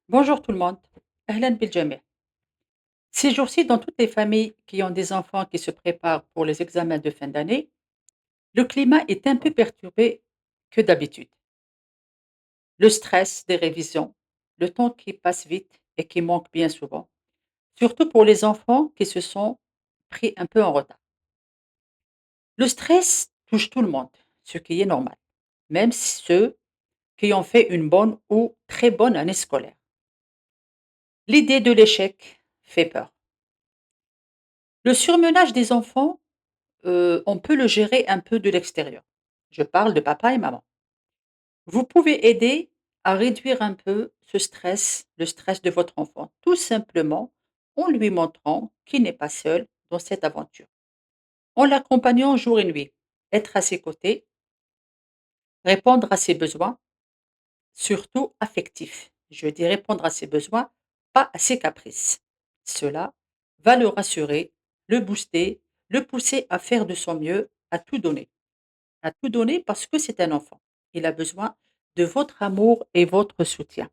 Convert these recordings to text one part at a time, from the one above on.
Bonjour tout le monde. Ahlan bil jamia. Ces jours-ci, dans toutes les familles qui ont des enfants qui se préparent pour les examens de fin d'année, le climat est un peu perturbé que d'habitude. Le stress des révisions, le temps qui passe vite et qui manque bien souvent, surtout pour les enfants qui se sont pris un peu en retard. Le stress touche tout le monde, ce qui est normal, même ceux qui ont fait une bonne ou très bonne année scolaire. L'idée de l'échec fait peur. Le surmenage des enfants, on peut le gérer un peu de l'extérieur. Je parle de papa et maman. Vous pouvez aider à réduire un peu ce stress, le stress de votre enfant, tout simplement en lui montrant qu'il n'est pas seul dans cette aventure. En l'accompagnant jour et nuit, être à ses côtés, répondre à ses besoins, surtout affectifs. Je dis répondre à ses besoins, pas à ses caprices. Cela va le rassurer, le booster, le pousser à faire de son mieux, à tout donner. À tout donner parce que c'est un enfant. Il a besoin de votre amour et votre soutien.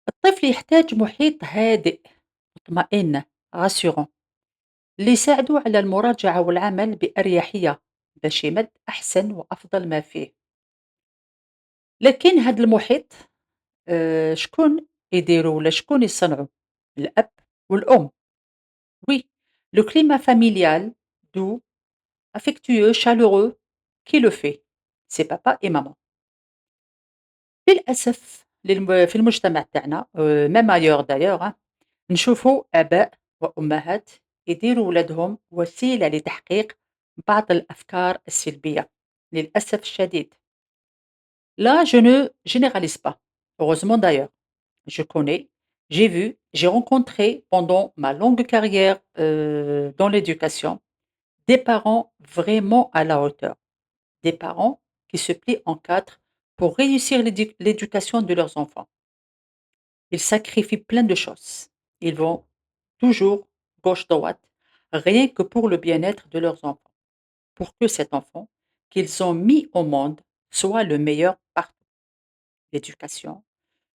الطفل يحتاج محيط هادئ مطمئن rassurant اللي يساعده على المراجعة والعمل بأريحية باش يمد أحسن وأفضل ما فيه. لكن هذا المحيط شكون يديروا ولا شكون يصنعوا؟ الأب والأم. Oui, le climat familial doux, affectueux, chaleureux, qui le fait? C'est papa et maman. للأسف في المجتمع تاعنا même ailleurs d'ailleurs نشوفوا آباء وأمهات يديروا ولادهم وسيلة لتحقيق بعض الأفكار السلبية للأسف الشديد. Là, je ne généralise pas. Heureusement d'ailleurs. Je connais, j'ai vu, j'ai rencontré pendant ma longue carrière dans l'éducation des parents vraiment à la hauteur. Des parents qui se plient en quatre pour réussir l'éducation de leurs enfants. Ils sacrifient plein de choses. Ils vont toujours gauche-droite, rien que pour le bien-être de leurs enfants, pour que cet enfant qu'ils ont mis au monde soit le meilleur partout. L'éducation,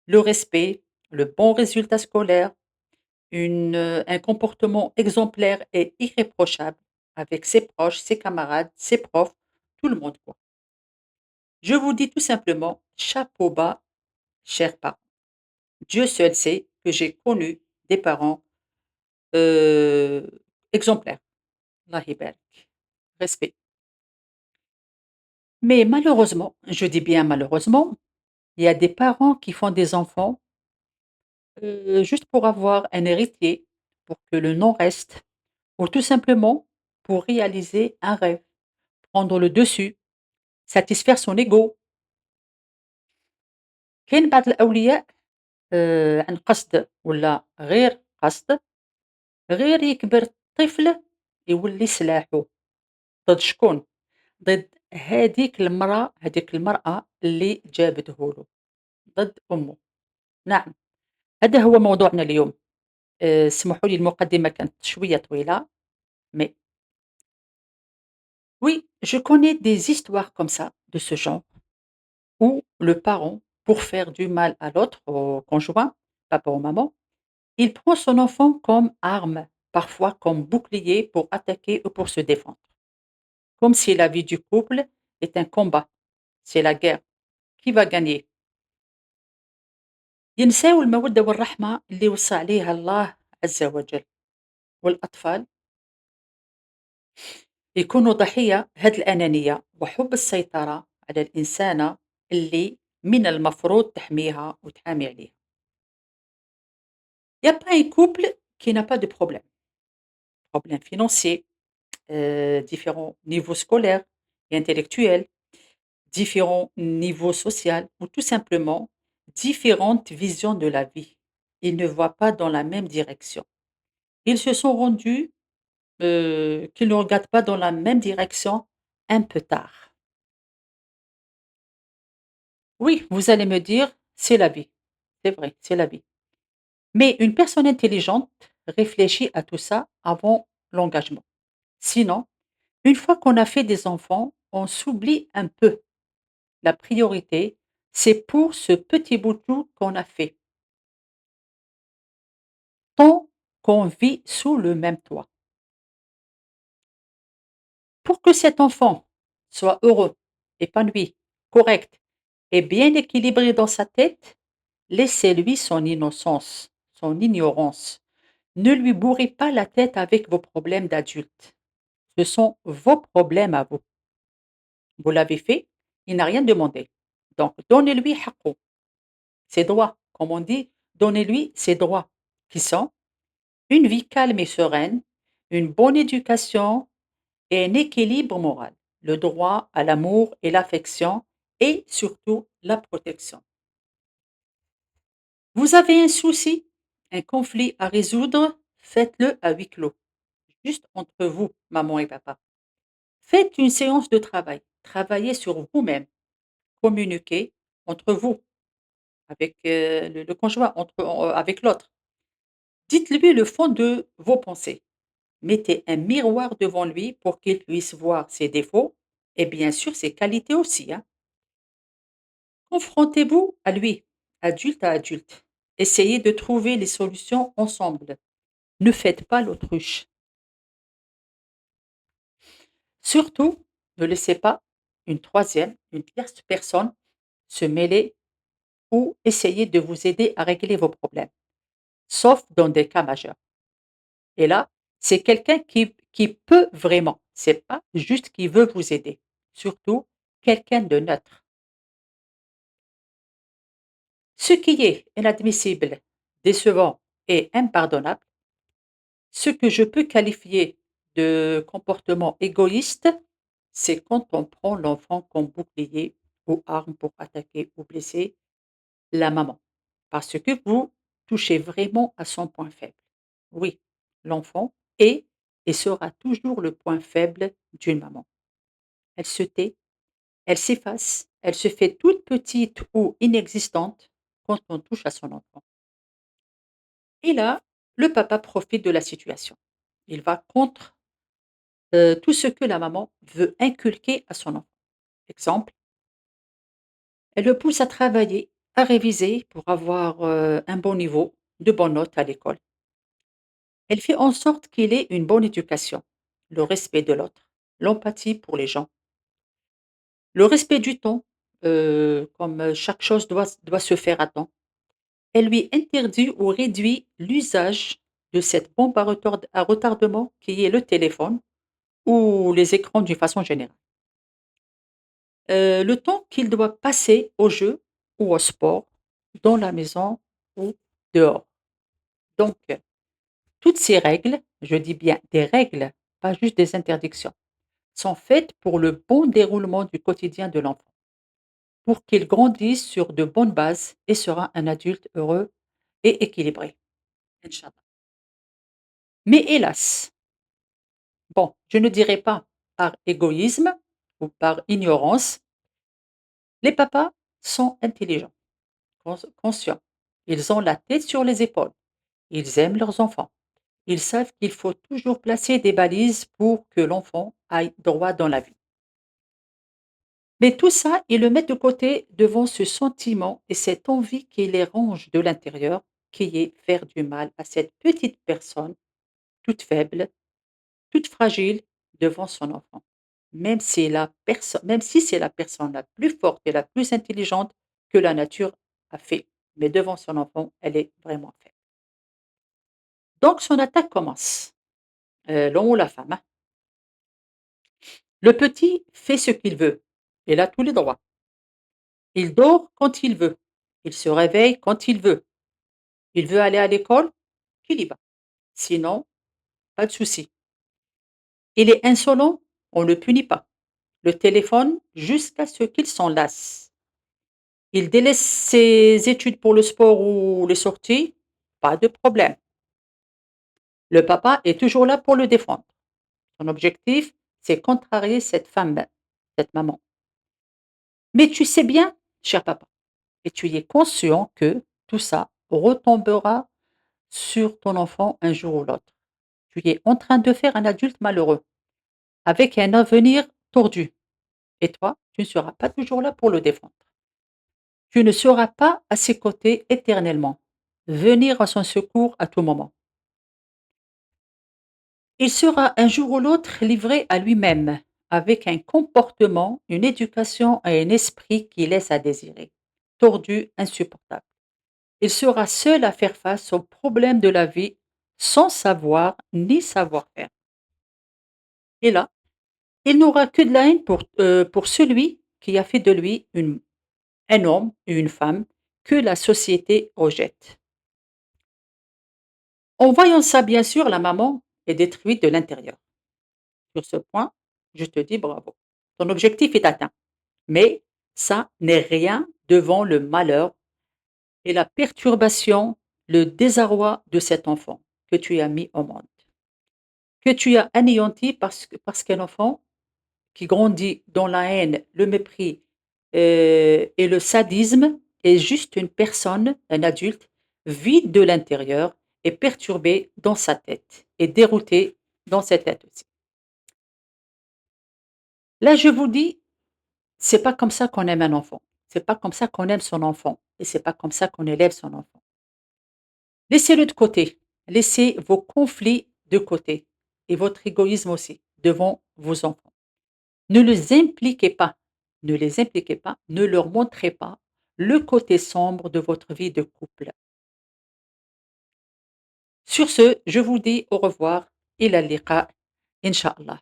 le respect, le bon résultat scolaire, un comportement exemplaire et irréprochable avec ses proches, ses camarades, ses profs, tout le monde, quoi. Je vous dis tout simplement, chapeau bas, chers parents. Dieu seul sait que j'ai connu des parents Heu, exemplaire, Allah يبارك, respect. Mais malheureusement, je dis bien malheureusement, il y a des parents qui font des enfants, juste pour avoir un héritier, pour que le nom reste, ou tout simplement pour réaliser un rêve, prendre le dessus, satisfaire son ego. كاين بعض الأولياء عن قصد والّا غير قصد، غير يكبر الطفل يولي سلاحه، ضد شكون؟ ضد هاديك المرأة اللي جابته له، ضد أمه. نعم، هذا هو موضوعنا اليوم. اسمحوا لي المقدمة كانت شوية طويلة، mais oui, je connais des histoires comme ça, de ce genre, où le parent, pour faire du mal à l'autre, au conjoint, papa ou maman, il prend son enfant comme arme, parfois comme bouclier pour attaquer ou pour se défendre. Comme si la vie du couple est un combat, c'est la guerre. Qui va gagner? ينساو المودة والرحمة اللي وصى عليها الله عز وجل، والأطفال يكونوا ضحية هاد الأنانية وحب السيطرة على الإنسانة اللي من المفروض تحميها وتحامي عليها. Il y a pas un couple qui n'a pas de problème. Problème financier, différents niveaux scolaires et intellectuels, différents niveaux social ou tout simplement différentes visions de la vie. Ils ne voient pas dans la même direction. Ils se sont rendus qu'ils ne regardent pas dans la même direction un peu tard. Oui, vous allez me dire, c'est la vie. C'est vrai, c'est la vie. Mais une personne intelligente réfléchit à tout ça avant l'engagement. Sinon, une fois qu'on a fait des enfants, on s'oublie un peu. La priorité, C'est pour ce petit bout de chou qu'on a fait, tant qu'on vit sous le même toit. Pour que cet enfant soit heureux, épanoui, correct et bien équilibré dans sa tête, laissez-lui son innocence, son ignorance. Ne lui bourrez pas la tête avec vos problèmes d'adulte. Ce sont vos problèmes à vous. Vous l'avez fait, il n'a rien demandé. Donc, donnez-lui haqqo, ses droits. Comme on dit, donnez-lui ses droits, qui sont une vie calme et sereine, une bonne éducation et un équilibre moral, le droit à l'amour et l'affection et surtout la protection. Vous avez un souci, un conflit à résoudre, faites-le à huis clos, juste entre vous, maman et papa. Faites une séance de travail, travaillez sur vous-même, communiquez entre vous, avec le conjoint, avec l'autre. Dites-lui le fond de vos pensées. Mettez un miroir devant lui pour qu'il puisse voir ses défauts et bien sûr ses qualités aussi, hein. Confrontez-vous à lui, adulte à adulte. Essayez de trouver les solutions ensemble. Ne faites pas l'autruche. Surtout, ne laissez pas une troisième, une tierce personne se mêler ou essayer de vous aider à régler vos problèmes, sauf dans des cas majeurs. Et là, c'est quelqu'un qui peut vraiment. C'est pas juste qui veut vous aider. Surtout, quelqu'un de neutre. Ce qui est inadmissible, décevant et impardonnable, ce que je peux qualifier de comportement égoïste, c'est quand on prend l'enfant comme bouclier ou arme pour attaquer ou blesser la maman. Parce que vous touchez vraiment à son point faible. Oui, l'enfant est et sera toujours le point faible d'une maman. Elle se tait, elle s'efface, elle se fait toute petite ou inexistante quand on touche à son enfant. Et là, le papa profite de la situation. Il va contre tout ce que la maman veut inculquer à son enfant. Exemple, elle le pousse à travailler, à réviser pour avoir un bon niveau, de bonnes notes à l'école. Elle fait en sorte qu'il ait une bonne éducation, le respect de l'autre, l'empathie pour les gens, le respect du temps, comme chaque chose doit se faire à temps. Elle lui interdit ou réduit l'usage de cette bombe à retardement qui est le téléphone ou les écrans d'une façon générale. Le temps qu'il doit passer au jeu ou au sport, dans la maison ou dehors. Donc, toutes ces règles, je dis bien des règles, pas juste des interdictions, sont faites pour le bon déroulement du quotidien de l'enfant, pour qu'il grandisse sur de bonnes bases et sera un adulte heureux et équilibré. Inch'Allah. Mais hélas, bon, je ne dirais pas par égoïsme ou par ignorance, les papas sont intelligents, conscients. Ils ont la tête sur les épaules. Ils aiment leurs enfants. Ils savent qu'il faut toujours placer des balises pour que l'enfant aille droit dans la vie. Mais tout ça, ils le mettent de côté devant ce sentiment et cette envie qui les ronge de l'intérieur, qui est faire du mal à cette petite personne, toute faible, toute fragile, devant son enfant. Même si c'est la personne la plus forte et la plus intelligente que la nature a fait. Mais devant son enfant, elle est vraiment faible. Donc son attaque commence. L'homme ou la femme, hein. Le petit fait ce qu'il veut. Il a tous les droits. Il dort quand il veut. Il se réveille quand il veut. Il veut aller à l'école, qu'il y va. Sinon, pas de souci. Il est insolent, on ne le punit pas. Le téléphone jusqu'à ce qu'il s'en lasse. Il délaisse ses études pour le sport ou les sorties, pas de problème. Le papa est toujours là pour le défendre. Son objectif, c'est contrarier cette femme, cette maman. Mais tu sais bien, cher papa, et tu y es conscient que tout ça retombera sur ton enfant un jour ou l'autre. Tu es en train de faire un adulte malheureux, avec un avenir tordu. Et toi, tu ne seras pas toujours là pour le défendre. Tu ne seras pas à ses côtés éternellement. Venir à son secours à tout moment. Il sera un jour ou l'autre livré à lui-même, avec un comportement, une éducation et un esprit qui laisse à désirer, tordu, insupportable. Il sera seul à faire face aux problèmes de la vie sans savoir ni savoir-faire. Et là, il n'aura que de la haine pour celui qui a fait de lui un homme et une femme que la société rejette. En voyant ça, bien sûr, la maman est détruite de l'intérieur. Sur ce point, je te dis bravo. Ton objectif est atteint. Mais ça n'est rien devant le malheur et la perturbation, le désarroi de cet enfant que tu as mis au monde, que tu as anéanti parce qu'un enfant qui grandit dans la haine, le mépris et le sadisme est juste une personne, un adulte, vide de l'intérieur et perturbé dans sa tête et dérouté dans sa tête aussi. Là, je vous dis, c'est pas comme ça qu'on aime un enfant. C'est pas comme ça qu'on aime son enfant et c'est pas comme ça qu'on élève son enfant. Laissez-le de côté. Laissez vos conflits de côté et votre égoïsme aussi devant vos enfants. Ne les impliquez pas. Ne les impliquez pas. Ne leur montrez pas le côté sombre de votre vie de couple. Sur ce, je vous dis au revoir. Ila liqa, Inch'Allah.